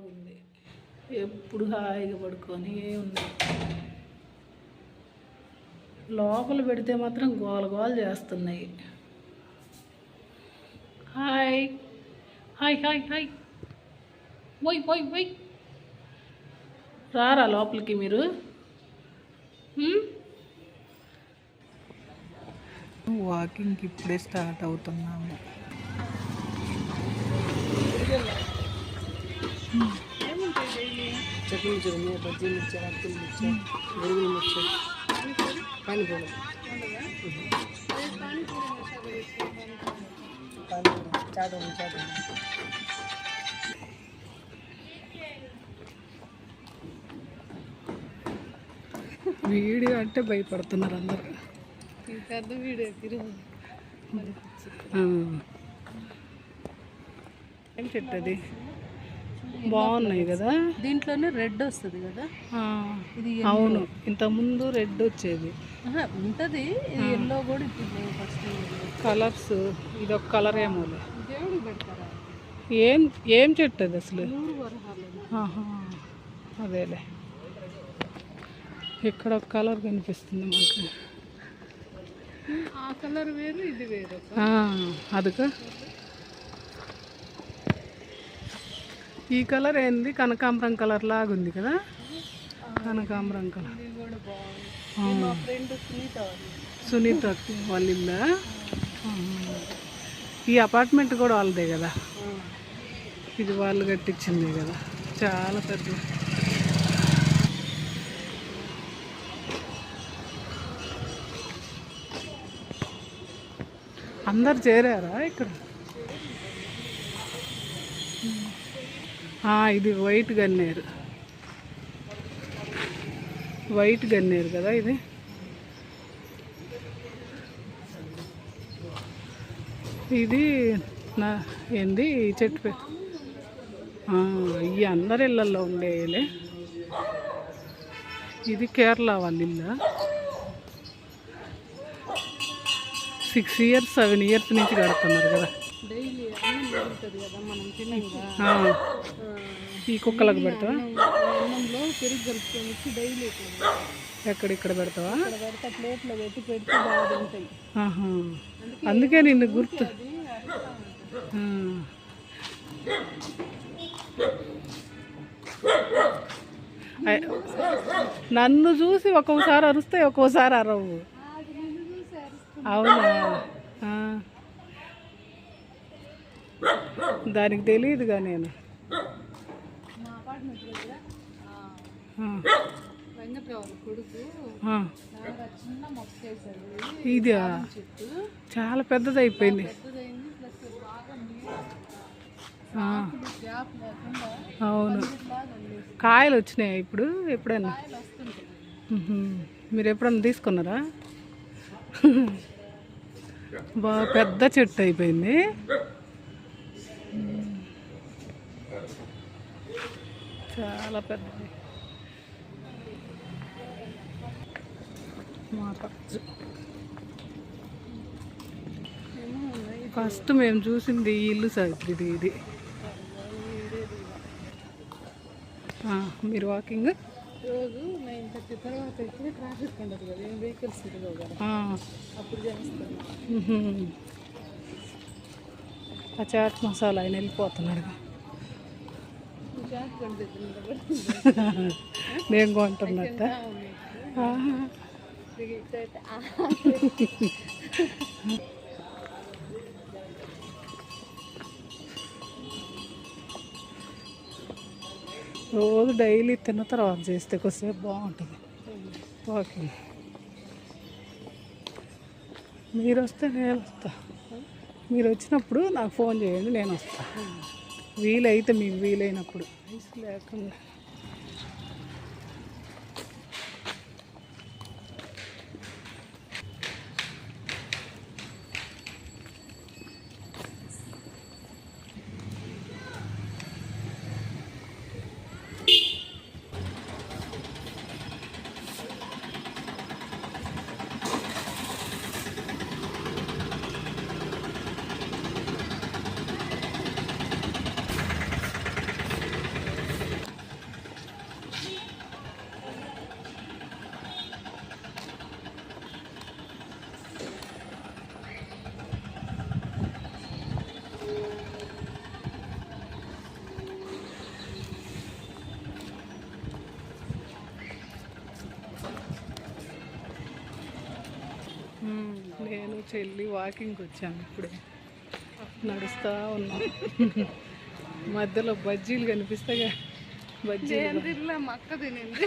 బాగుంది. ఎప్పుడు హాయిగా పడుకొని ఉన్నాయి. లోపల పెడితే మాత్రం గోల గోల చేస్తున్నాయి. హాయ్ హాయ్ హాయ్ హాయ్ పోయ్ పోయ్ పోయ్ రారా లోపలికి మీరు. వాకింగ్కి ఇప్పుడే స్టార్ట్ అవుతున్నాము. చట్నీ మిర్చి, బజ్జీ మిర్చి, అక్కలు మిర్చి, గొరుగులు మిర్చి, పానీపూరి చాటు వీడియో అంటే భయపడుతున్నారు అందరు. పెద్ద వీడియో ఏం చెట్టది బాగున్నాయి కదా. దీంట్లోనే రెడ్ వస్తుంది కదా. ఇది అవును, ఇంతకుముందు రెడ్ వచ్చేది ఉంటుంది. ఎల్లో కూడా ఇప్పుడు ఫస్ట్ కలర్స్. ఇది ఒక కలర్ ఏమో. దేవుడికి పెడతారా? ఏం చెట్టు అది అసలు? అదేలే, ఇక్కడ ఒక కలర్ కనిపిస్తుంది మాకు. ఆ కలర్ వేరు, ఇది వేరు. అదిగా ఈ కలర్ ఏంది? కనకాంబరం కలర్ లాగా ఉంది కదా. కనకాంబరం కలర్. సునీత వాళ్ళ ఇల్లా? ఈ అపార్ట్మెంట్ కూడా వాళ్ళదే కదా. ఇది వాళ్ళు కట్టించిందే కదా. చాలా పెద్ద. అందరు చేరారా ఇక్కడ? ఇది వైట్ గన్నేరు. వైట్ గన్నేరు కదా ఇది. ఇది ఏంది ఈ చెట్టు? ఇవి అందరి ఇళ్ళల్లో ఉండేలే. ఇది కేరళ వాళ్ళ ఇల్లు. 6 years 7 years నుంచి కడుతున్నారు కదా. ఈ కుక్కలకు పెడతావా? పెరుగు కలుపుకొని డైలీ ఎక్కడిక్కడ పెడతావా? ప్లేట్లో పెట్టి పెడితే బాగుంటాయి. అందుకే నిన్ను గుర్తు. నన్ను చూసి ఒక్కొక్కసారి అరుస్తాయి, ఒక్కోసారి అరవు. అవునా? దానికి తెలియదుగా నేను. ఇది చాలా పెద్దది అయిపోయింది. అవును, కాయలు వచ్చినాయి ఇప్పుడు. ఎప్పుడైనా మీరు ఎప్పుడన్నా తీసుకున్నారా? బాగా పెద్ద చెట్టు అయిపోయింది. చాలా పెద్దది. ఫస్ట్ మేము చూసింది ఈ ఇల్లు సార్. ఇది మీరు వాకింగ్ రోజు 9:30 తర్వాత అయితే ట్రాఫిక్ ఉండదు కదా, ఏం వెహికల్స్ తిరగవు కదా, అప్పుడు చేస్తాను. ఆ చాట్ మసాలా ఆయన వెళ్ళిపోతున్నాడు. నేను కొంటున్నట్ట. రోజు డైలీ తిన్న తర్వాత చేస్తే కొద్దిసేపు బాగుంటుంది వాకింగ్. మీరు వస్తే నేను వస్తా. మీరు వచ్చినప్పుడు నాకు ఫోన్ చేయండి, నేను వస్తా. వీలైతే మీకు వీలైనప్పుడు. లేకుండా చెల్లి వాకింగ్కి వచ్చాము ఇప్పుడే. నడుస్తూ ఉన్నాం. మధ్యలో బజ్జీలు కనిపిస్తాగా, బజ్జీలు తినలే, మా అక్క తినింది.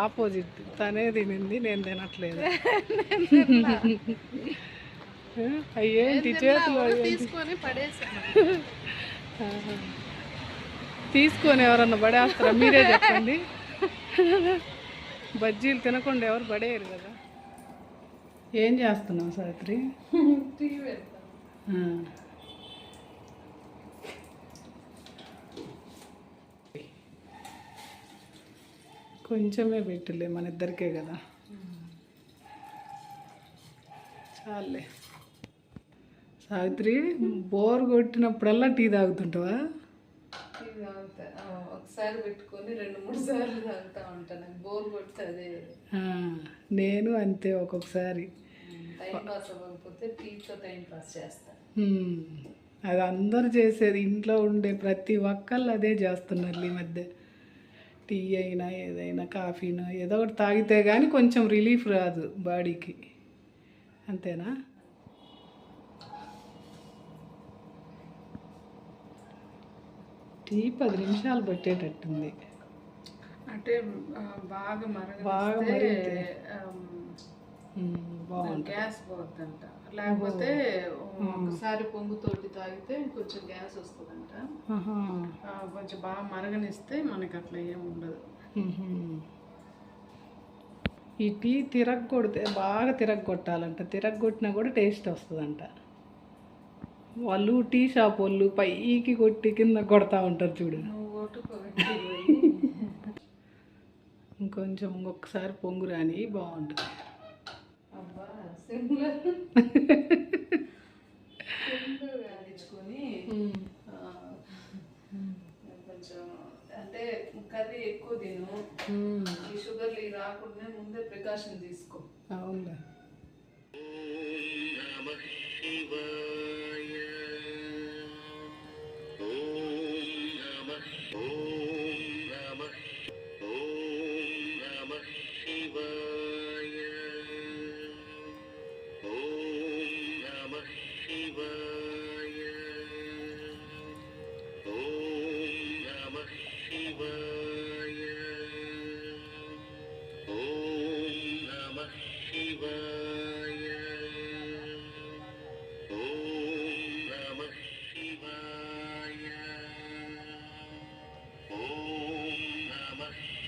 ఆపోజిట్, తనే తినింది, నేను తినట్లేదు. అయ్యేంటి చేతులు తీసుకొని పడేసాను. తీసుకొని ఎవరన్నా పడేస్తారా? మీరే చెప్పండి. బజ్జీలు తినకుండా ఎవరు పడేయరు కదా. ఏం చేస్తున్నావు సావిత్రి? టీ పెడతాను. కొంచెమే పెట్టులే, మన ఇద్దరికే కదా, చాలే. సావిత్రి, బోర్ కొట్టినప్పుడల్లా టీ తాగుతుంటావా? టీ తాగుతా, ఒకసారి పెట్టుకొని 2-3 సార్లు తాగుతా ఉంటాను. నాకు బోర్ కొడితే అదే. నేను అంతే, ఒక్కొక్కసారి టైం పాస్ అవ్వకపోతే టీతో టైం పాస్ చేస్తాను. అది అందరు చేసేది, ఇంట్లో ఉండే ప్రతి ఒక్కళ్ళు అదే చేస్తున్నారు ఈ మధ్య. టీ అయినా ఏదైనా కాఫీనో ఏదో ఒకటి తాగితే కానీ కొంచెం రిలీఫ్ రాదు బాడీకి, అంతేనా? టీ 10 నిమిషాలు పట్టేటట్టుంది. అంటే బాగా మరిగితే గ్యాస్ పోద్దంట. లేకపోతే ఒకసారి పొంగుతోటి తాగితే కొంచెం గ్యాస్ వస్తుందంట. కొంచెం బాగా మరగనిస్తే మనకి అట్లా ఏమి ఉండదు. ఈ టీ తిరగకొడితే బాగా తిరగొట్టాలంట, తిరగొట్టినా కూడా టేస్ట్ వస్తుందంట. వాళ్ళు టీ షాప్ వాళ్ళు పైకి కొట్టి కింద కొడతా ఉంటారు చూడు. ఇంకొంచెం ఇంకొకసారి పొంగు రాని బాగుంటుంది. వేయించుకొని కొంచెం అంటే కర్రీ ఎక్కువ తిను, ఈ షుగర్లు రాకుండా ముందే ప్రికాషన్ తీసుకో. అవునులే.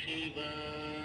Shiva.